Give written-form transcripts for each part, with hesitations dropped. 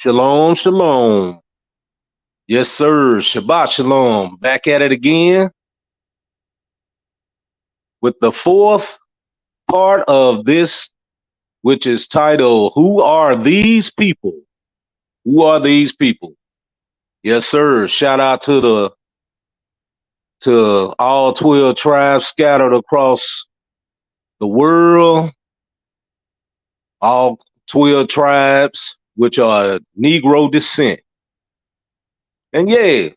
Shalom, shalom. Yes, sir. Shabbat shalom. Back at it again with the fourth part of this, which is titled, Who Are These People? Who are these people? Yes, sir. Shout out to all 12 tribes scattered across the world, all 12 tribes, which are Negro descent. And yeah,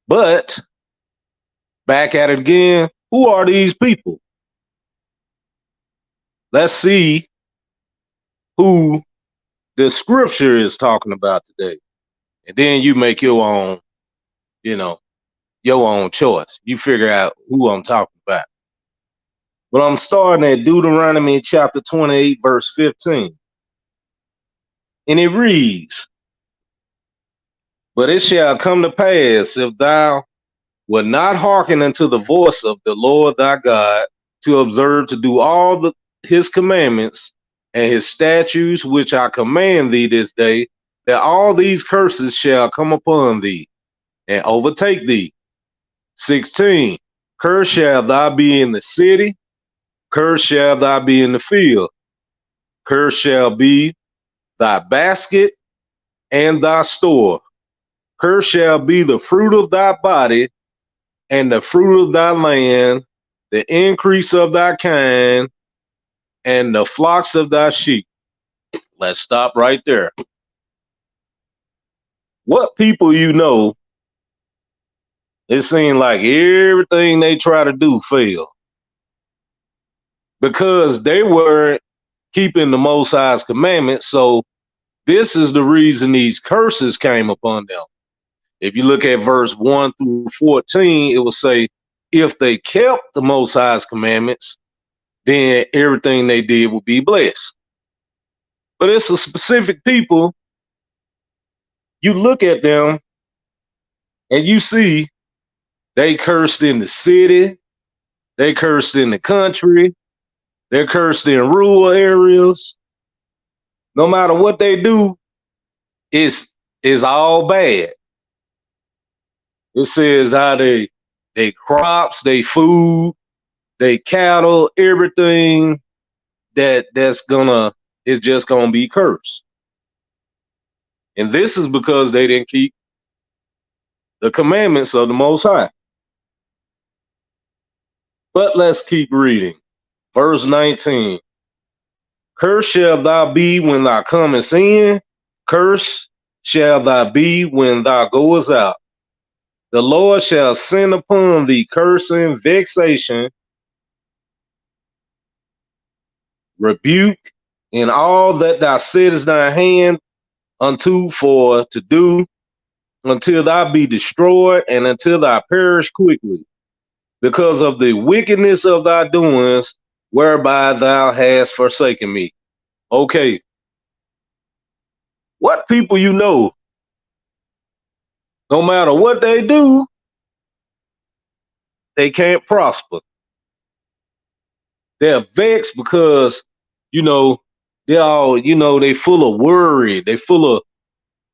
but back at it again. Who are these people? Let's see who the scripture is talking about today. And then you make your own, your own choice. You figure out who I'm talking about. But I'm starting at Deuteronomy chapter 28, verse 15. And it reads, But it shall come to pass, if thou wilt not hearken unto the voice of the Lord thy God, to observe to do all his commandments and his statutes which I command thee this day, that all these curses shall come upon thee and overtake thee. 16. Cursed shall thou be in the city, cursed shall thou be in the field, cursed shall be thy basket and thy store, cursed shall be the fruit of thy body and the fruit of thy land, the increase of thy kind, and the flocks of thy sheep. Let's stop right there. What people you know, it seems like everything they try to do fail because they weren't keeping the Most High's commandments. So this is the reason these curses came upon them. If you look at verse 1 through 14, it will say, if they kept the Most High's commandments, then everything they did would be blessed. But it's a specific people. You look at them and you see they cursed in the city, they cursed in the country, they're cursed in rural areas. No matter what they do, it's all bad. It says how they crops, they food, they cattle, everything is just gonna be cursed. And this is because they didn't keep the commandments of the Most High. But let's keep reading. Verse 19. Cursed shall thou be when thou comest in, cursed shall thou be when thou goest out. The Lord shall send upon thee cursing, vexation, rebuke, in all that thou settest thy hand unto for to do, until thou be destroyed and until thou perish quickly, because of the wickedness of thy doings, whereby thou hast forsaken me. Okay. What people you know, no matter what they do, they can't prosper. They're vexed because, they're all, they full of worry. They full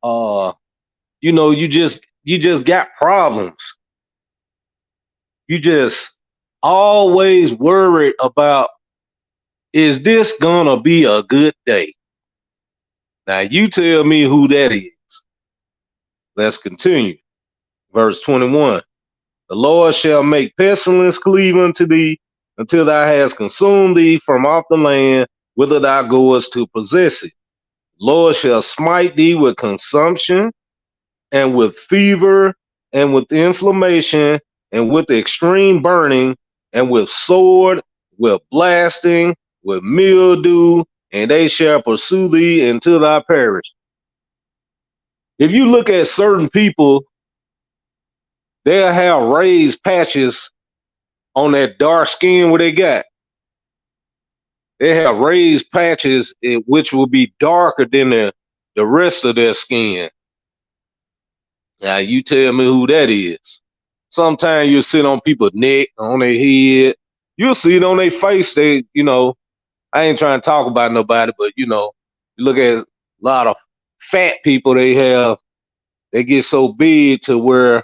of, you just got problems. You just always worried about, is this gonna be a good day? Now you tell me who that is. Let's continue. Verse 21. The Lord shall make pestilence cleave unto thee until thou hast consumed thee from off the land whither thou goest to possess it. Lord shall smite thee with consumption and with fever and with inflammation and with extreme burning and with sword, with blasting, with mildew, and they shall pursue thee until thou perish. If you look at certain people, they'll have raised patches on that dark skin where they got. They have raised patches which will be darker than the rest of their skin. Now you tell me who that is. Sometimes you'll sit on people's neck, on their head. You'll see it on their face. They, I ain't trying to talk about nobody, but you know, you look at a lot of fat people they get so big to where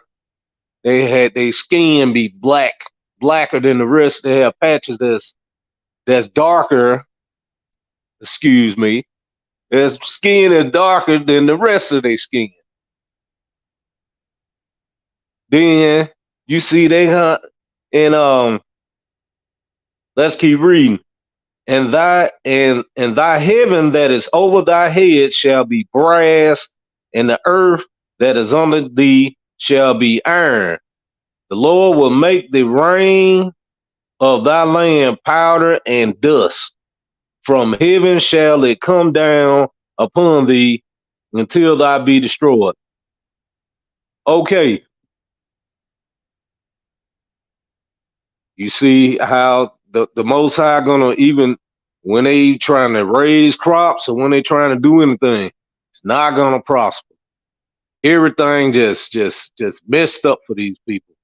they had their skin be blacker than the rest. They have patches that's darker, excuse me. Their skin is darker than the rest of their skin. Then you see they hunt and let's keep reading. And thy heaven that is over thy head shall be brass, and the earth that is under thee shall be iron. The Lord will make the rain of thy land powder and dust. From heaven shall it come down upon thee until thou be destroyed. Okay, you see how the Most High gonna, even when they trying to raise crops or when they trying to do anything, it's not gonna prosper. Everything just messed up for these people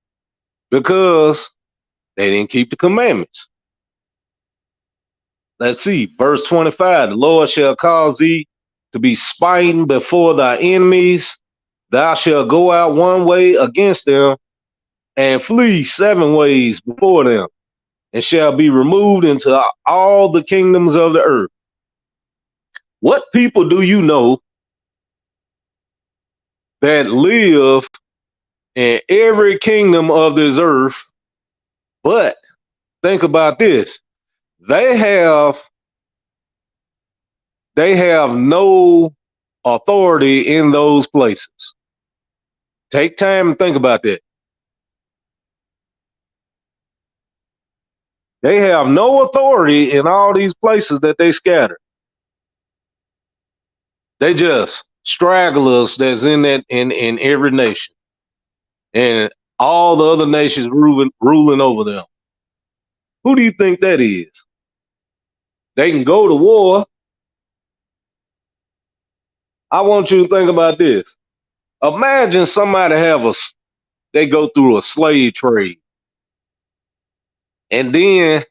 because they didn't keep the commandments. Let's see, verse 25, the Lord shall cause thee to be smitten before thy enemies. Thou shalt go out one way against them and flee 7 ways before them, and shall be removed into all the kingdoms of the earth. What people do you know that live in every kingdom of this earth? But think about this. They have no authority in those places. Take time and think about that. They have no authority in all these places that they scatter. They just stragglers that's in every nation. And all the other nations ruling over them. Who do you think that is? They can go to war. I want you to think about this. Imagine somebody they go through a slave trade. And then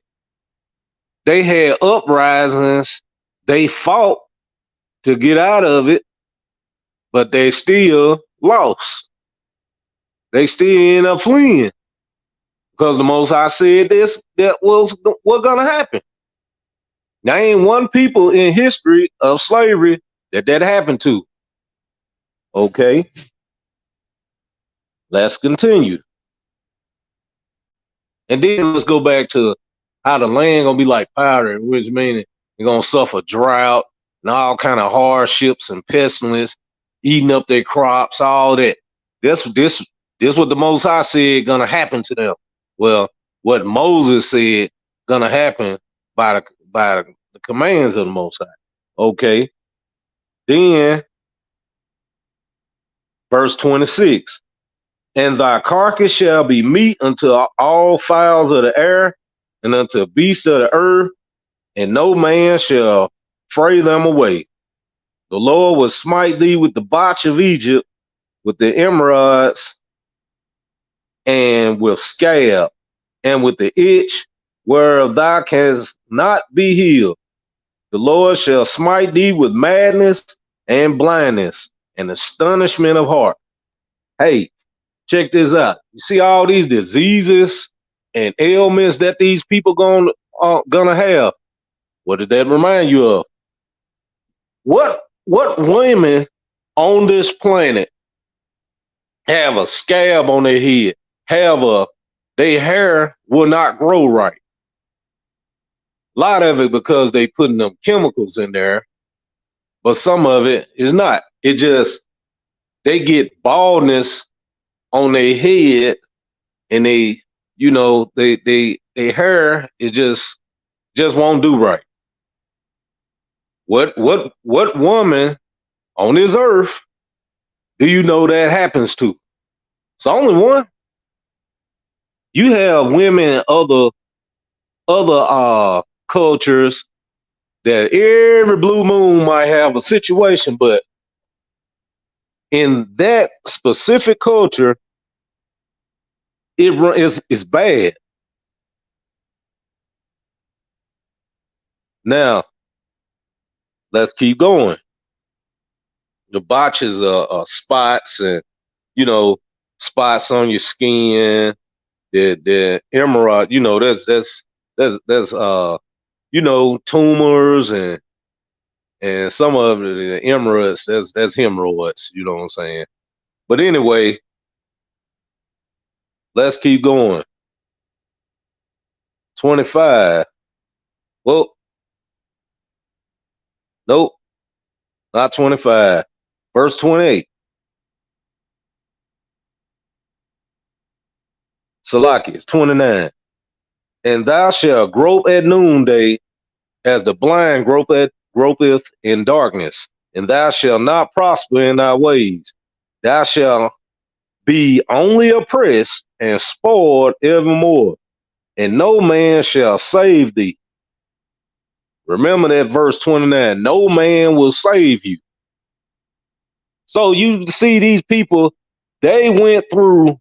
they had uprisings. They fought to get out of it, but they still lost. They still end up fleeing because the Most High said that was what's gonna happen. There ain't one people in history of slavery that happened to. Okay, let's continue. And then let's go back to how the land gonna be like powder, which means they're gonna suffer drought and all kind of hardships and pestilence, eating up their crops, all that. This what the Most High said gonna happen to them. Well, what Moses said gonna happen by the commands of the Most High. Okay. Then verse 26. And thy carcass shall be meat unto all fowls of the air and unto beasts of the earth, and no man shall fray them away. The Lord will smite thee with the botch of Egypt, with the emerods, and with scab, and with the itch, whereof thou canst not be healed. The Lord shall smite thee with madness and blindness and astonishment of heart. Hey, check this out. You see all these diseases and ailments that these people gonna have. What did that remind you of? What women on this planet have a scab on their head? Their hair will not grow right. A lot of it because they putting them chemicals in there, but some of it is not. They get baldness on their head, and their hair is just won't do right. What woman on this earth do you know that happens to? It's only one. You have women in other cultures that every blue moon might have a situation, but in that specific culture, it's bad. Now, let's keep going. The botches are spots and, you know, spots on your skin, the emerald, that's tumors and some of the hemorrhoids, that's hemorrhoids, you know what I'm saying? But anyway, let's keep going. 25. Well, nope, not 25. Verse 28. Salaki is 29. And thou shalt grope at noonday as the blind gropeth in darkness, and thou shalt not prosper in thy ways. Thou shalt be only oppressed and spoiled evermore, and no man shall save thee. Remember that verse 29. No man will save you. So you see these people, they went through,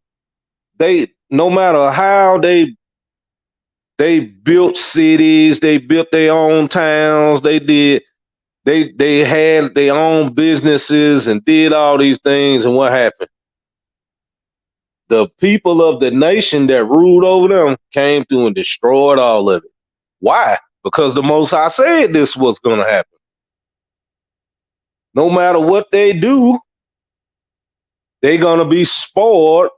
no matter how they built cities, they built their own towns, they had their own businesses and did all these things, and what happened? The people of the nation that ruled over them came through and destroyed all of it. Why? Because the Most High said this was going to happen. No matter what they do, they're going to be spoiled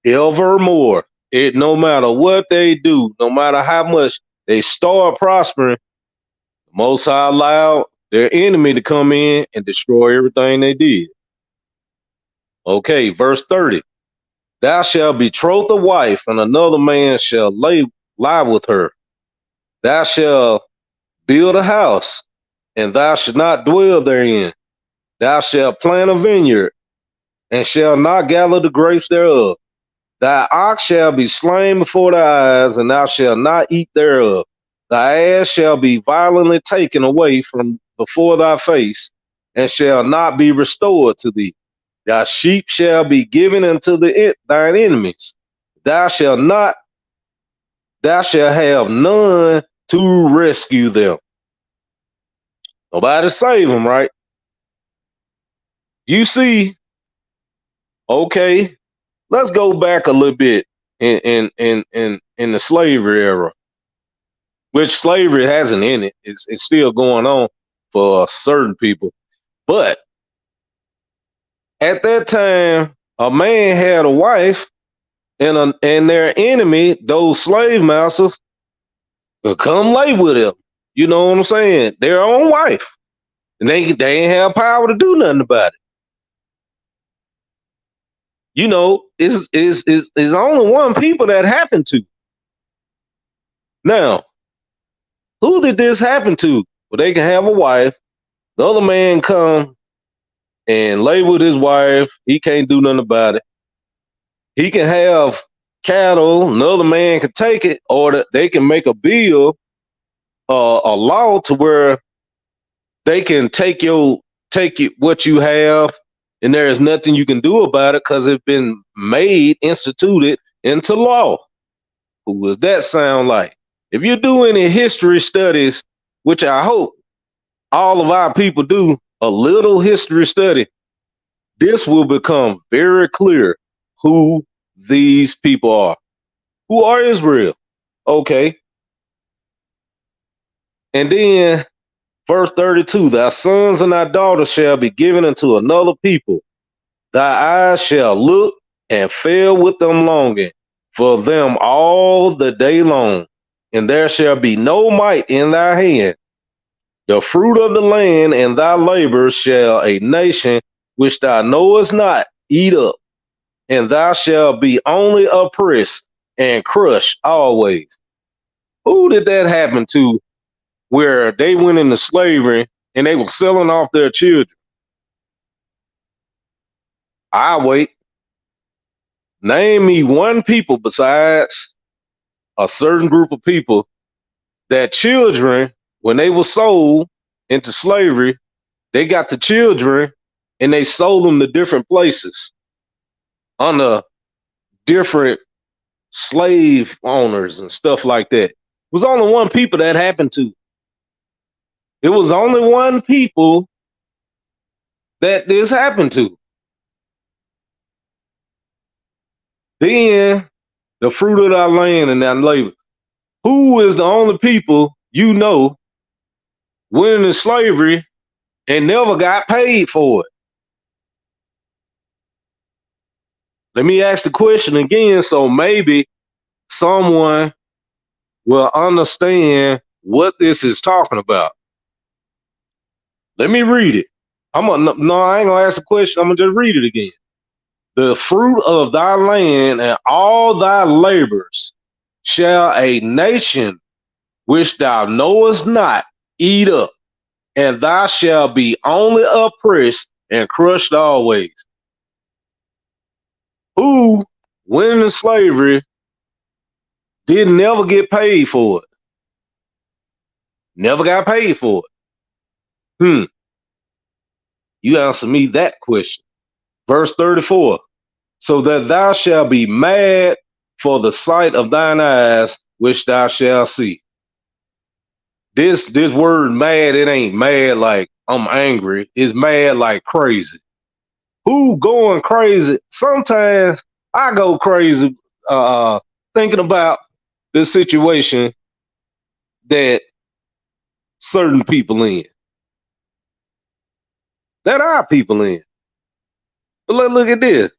evermore. No matter what they do, no matter how much they start prospering, the Most High allowed their enemy to come in and destroy everything they did. Okay, verse 30. Thou shalt betroth a wife, and another man shall lie with her. Thou shalt build a house, and thou shalt not dwell therein. Thou shalt plant a vineyard, and shalt not gather the grapes thereof. Thy ox shall be slain before thy eyes, and thou shalt not eat thereof. Thy ass shall be violently taken away from before thy face, and shall not be restored to thee. Thy sheep shall be given unto thine enemies. Thou shalt have none to rescue them. Nobody save them, right? You see, okay, let's go back a little bit in the slavery era, which slavery hasn't in it. It's still going on for certain people. But at that time, a man had a wife, and their enemy, those slave masters, would come lay with him. You know what I'm saying? Their own wife. And they ain't have power to do nothing about it. You know, it's only one people that happened to. Now, who did this happen to? Well, they can have a wife. The other man come and lay with his wife. He can't do nothing about it. He can have cattle. Another man can take it, or they can make a bill, a law to where they can take what you have, and there is nothing you can do about it because it's been instituted into law. Who does that sound like? If you do any history studies, which I hope all of our people do, a little history study, this will become very clear who these people are. Who are Israel? Okay. And then verse 32, thy sons and thy daughters shall be given unto another people. Thy eyes shall look and fail with them longing for them all the day long, and there shall be no might in thy hand. The fruit of the land and thy labor shall a nation which thou knowest not eat up, and thou shalt be only oppressed and crushed always. Who did that happen to, where they went into slavery and they were selling off their children? I wait. Name me one people besides a certain group of people that children, when they were sold into slavery, they got the children and they sold them to different places under different slave owners and stuff like that. It was only one people that happened to. It was only one people that this happened to. Then the fruit of thy land and thy labor. Who is the only people you know went into slavery and never got paid for it? Let me ask the question again so maybe someone will understand what this is talking about. Let me read it. No, I ain't gonna ask the question. I'm gonna just read it again. The fruit of thy land and all thy labors shall a nation which thou knowest not eat up, and thou shalt be only oppressed and crushed always. Who went into slavery did never get paid for it? Never got paid for it. You answer me that question. Verse 34. So that thou shalt be mad for the sight of thine eyes, which thou shalt see. This word mad, it ain't mad like I'm angry. It's mad like crazy. Who going crazy? Sometimes I go crazy thinking about the situation that certain people in, that our people in. But let's look at this.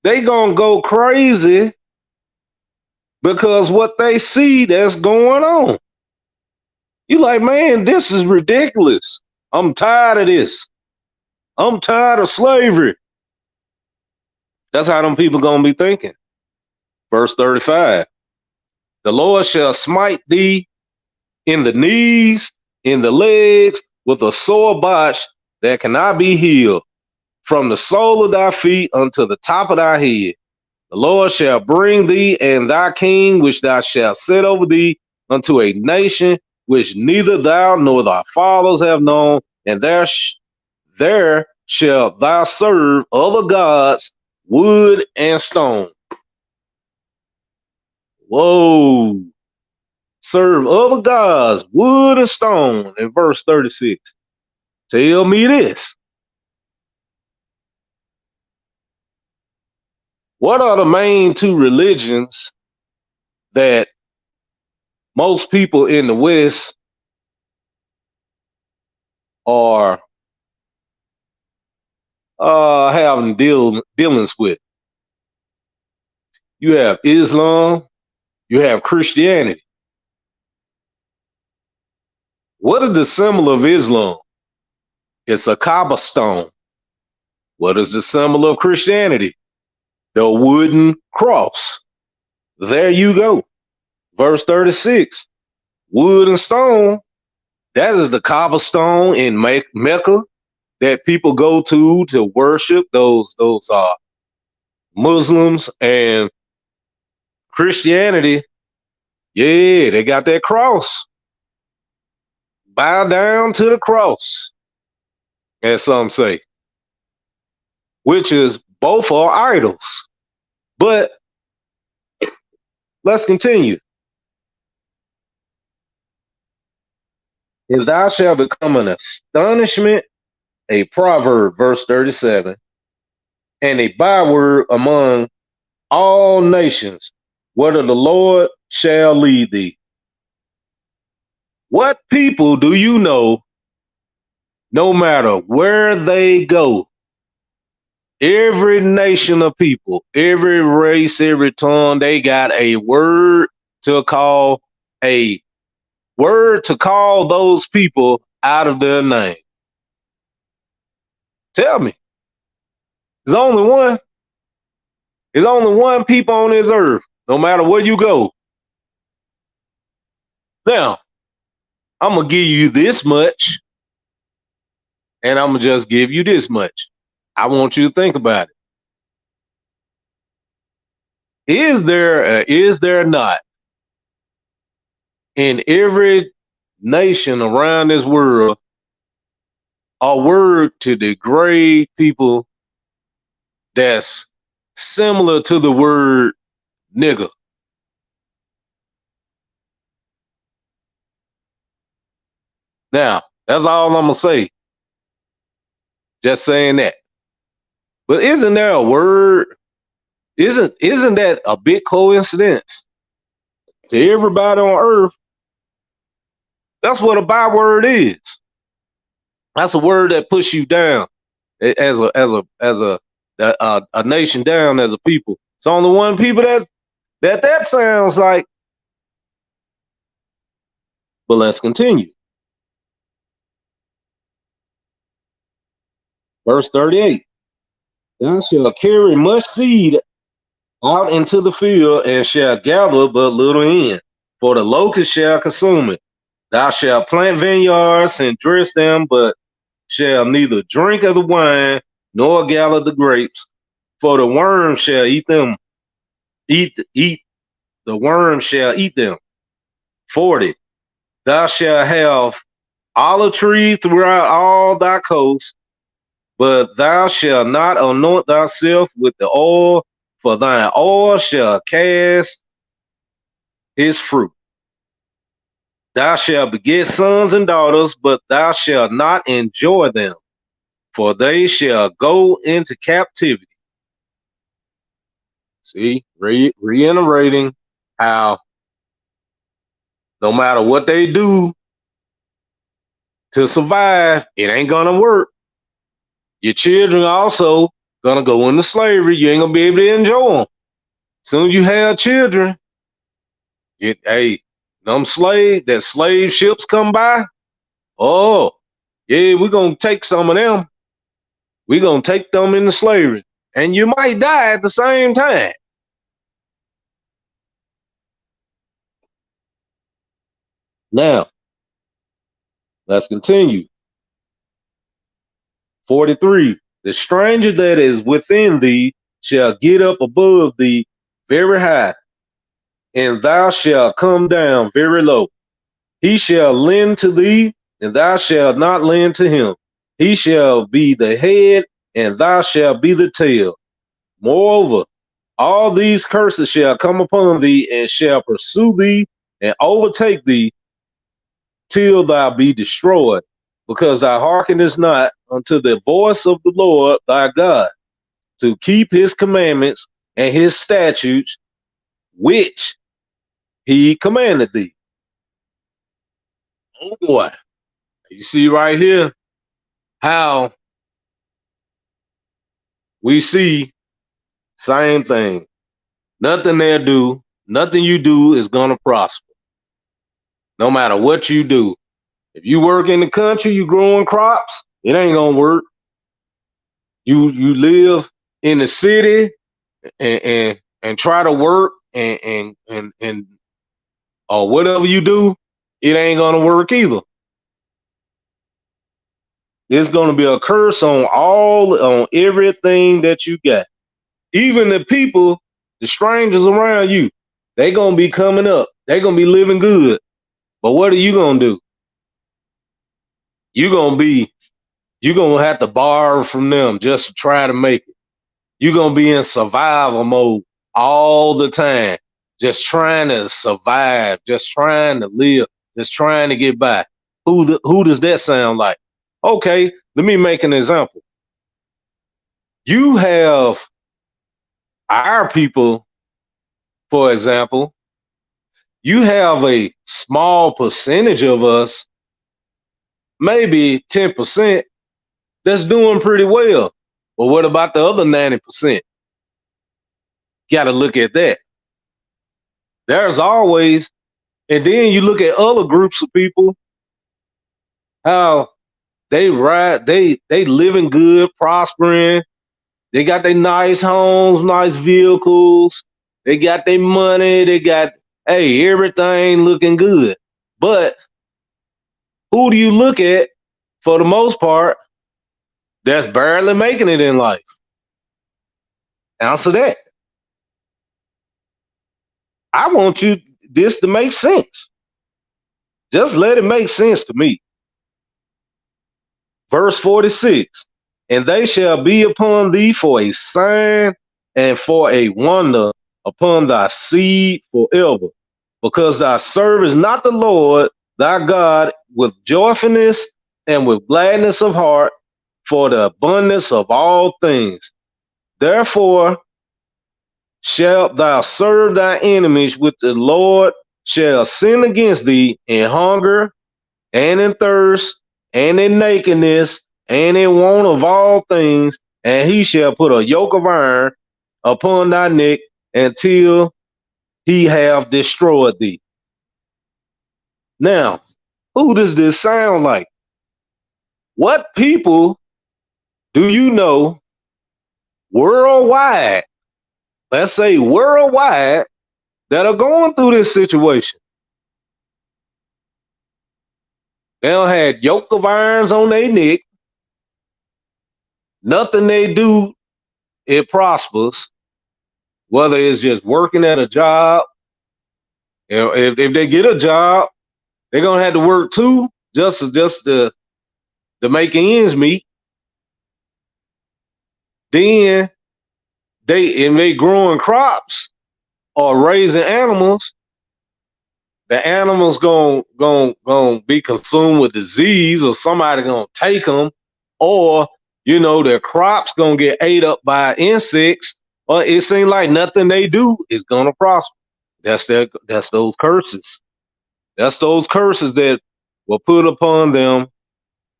They gonna go crazy because what they see that's going on. You like, man, this is ridiculous. I'm tired of this. I'm tired of slavery. That's how them people gonna be thinking. Verse 35. The Lord shall smite thee in the knees, in the legs, with a sore botch that cannot be healed, from the sole of thy feet unto the top of thy head. The Lord shall bring thee and thy king, which thou shalt set over thee, unto a nation which neither thou nor thy fathers have known, and there shalt thou serve other gods, wood and stone. Whoa. Serve other gods, wood and stone, in verse 36. Tell me this. What are the main two religions that most people in the West are having dealings with? You have Islam, you have Christianity. What is the symbol of Islam? It's a Kaaba stone. What is the symbol of Christianity? The wooden cross. There you go. Verse 36. Wood and stone. That is the Kaaba stone in Mecca that people go to worship those Muslims. And Christianity, yeah, they got that cross. Bow down to the cross, as some say, which is both are idols. But let's continue. If thou shalt become an astonishment, a proverb, verse 37, and a byword among all nations, whether the Lord shall lead thee. What people do you know, no matter where they go, every nation of people, every race, every tongue, they got a word to call those people out of their name? Tell me. There's only one. There's only one people on this earth, no matter where you go. Now, I'm going to give you this much, and I'm going to just give you this much. I want you to think about it. Is there not in every nation around this world a word to degrade people that's similar to the word nigger? Now, that's all I'm gonna say. Just saying that. But isn't there a word? Isn't that a big coincidence to everybody on earth? That's what a byword is. That's a word that puts you down as a nation down as a people. It's only one people that sounds like. But let's continue. Verse 38. Thou shalt carry much seed out into the field, and shall gather but little in, for the locust shall consume it. Thou shalt plant vineyards and dress them, but shall neither drink of the wine nor gather the grapes, for the worm shall eat them. Eat the worm shall eat them. 40. Thou shalt have olive trees throughout all thy coasts, but thou shalt not anoint thyself with the oil, for thine oil shall cast his fruit. Thou shalt beget sons and daughters, but thou shalt not enjoy them, for they shall go into captivity. See, reiterating how no matter what they do to survive, it ain't gonna work. Your children also gonna go into slavery. You ain't gonna be able to enjoy them. Soon as you have children, that slave ships come by. Oh, yeah, we're gonna take some of them. We're gonna take them into slavery. And you might die at the same time. Now, let's continue. 43. The stranger that is within thee shall get up above thee very high, and thou shalt come down very low. He shall lend to thee, and thou shalt not lend to him. He shall be the head, and thou shalt be the tail. Moreover, all these curses shall come upon thee, and shall pursue thee, and overtake thee, till thou be destroyed, because thou hearkenest not unto the voice of the Lord thy God, to keep his commandments and his statutes, which he commanded thee. Oh boy. You see right here how we see same thing. Nothing you do is gonna prosper. No matter what you do. If you work in the country, you growing crops, it ain't gonna work. You live in the city and try to work and or whatever you do, it ain't gonna work either. It's gonna be a curse on everything that you got. Even the people, the strangers around you, they gonna be coming up. They gonna be living good. But what are you gonna do? You're gonna have to borrow from them just to try to make it. You're gonna be in survival mode all the time, just trying to survive, just trying to live, just trying to get by. Who does that sound like? Okay, let me make an example. You have our people, for example, you have a small percentage of us, maybe 10%, that's doing pretty well. But what about the other 90%? Got to look at that. There's always, and then you look at other groups of people, how they living good, prospering. They got their nice homes, nice vehicles. They got their money. They got, everything looking good. But who do you look at for the most part that's barely making it in life? Answer that. I want this to make sense. Just let it make sense to me. Verse 46. And they shall be upon thee for a sign and for a wonder upon thy seed forever, because thy servest not the Lord thy God with joyfulness and with gladness of heart for the abundance of all things. Therefore shalt thou serve thy enemies, with the Lord shall sin against thee in hunger and in thirst and in nakedness and in want of all things, and he shall put a yoke of iron upon thy neck until he have destroyed thee. Now, who does this sound like? What people do you know worldwide, let's say worldwide, that are going through this situation? They don't have yoke of irons on their neck. Nothing they do, it prospers. Whether it's just working at a job, if they get a job, they're gonna have to work too, just to make ends meet. Then they growing crops or raising animals. The animals gonna be consumed with disease, or somebody gonna take them, or their crops gonna get ate up by insects. Or it seems like nothing they do is gonna prosper. That's those curses. That's those curses that were put upon them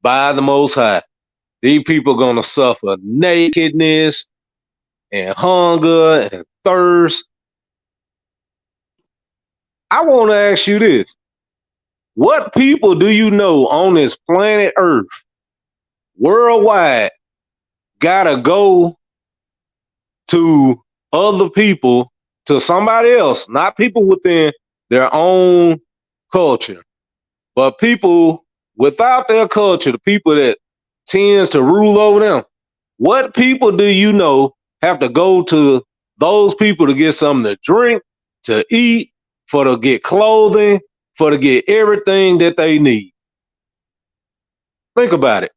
by the Most High. These people are gonna suffer nakedness and hunger and thirst. I want to ask you this. What people do you know on this planet Earth, worldwide, gotta go to other people, to somebody else, not people within their own culture, but people without their culture, the people that tends to rule over them? What people do you know have to go to those people to get something to drink, to eat, for to get clothing, for to get everything that they need? Think about it.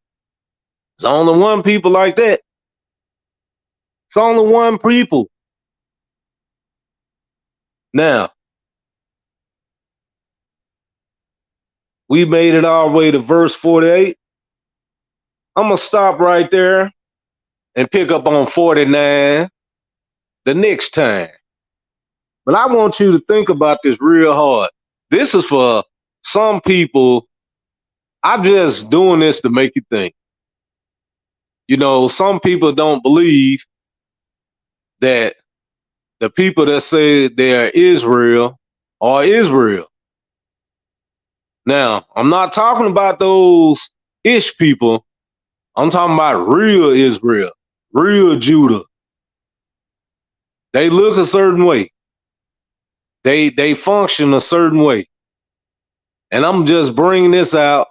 It's only one people like that. It's only one people. Now, we made it all the way to verse 48. I'm going to stop right there and pick up on 49 the next time. But I want you to think about this real hard. This is for some people. I'm just doing this to make you think. Some people don't believe that the people that say they're Israel are Israel. Now, I'm not talking about those ish people. I'm talking about real Israel, real Judah. They look a certain way. They function a certain way. And I'm just bringing this out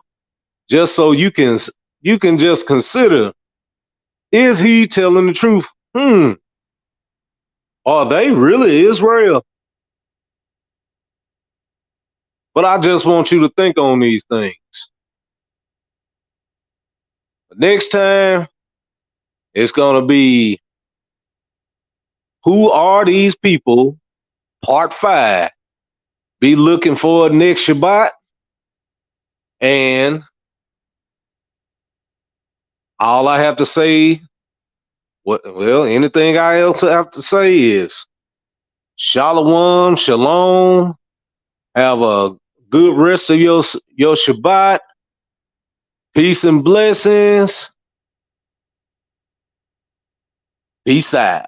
just so you can just consider, is he telling the truth? Are they really Israel? But I just want you to think on these things. Next time, it's going to be, who are these people? Part 5. Be looking for next Shabbat. And all I have to say, anything I else have to say is Shalom, shalom. Have a good rest of your Shabbat. Peace and blessings. Peace out.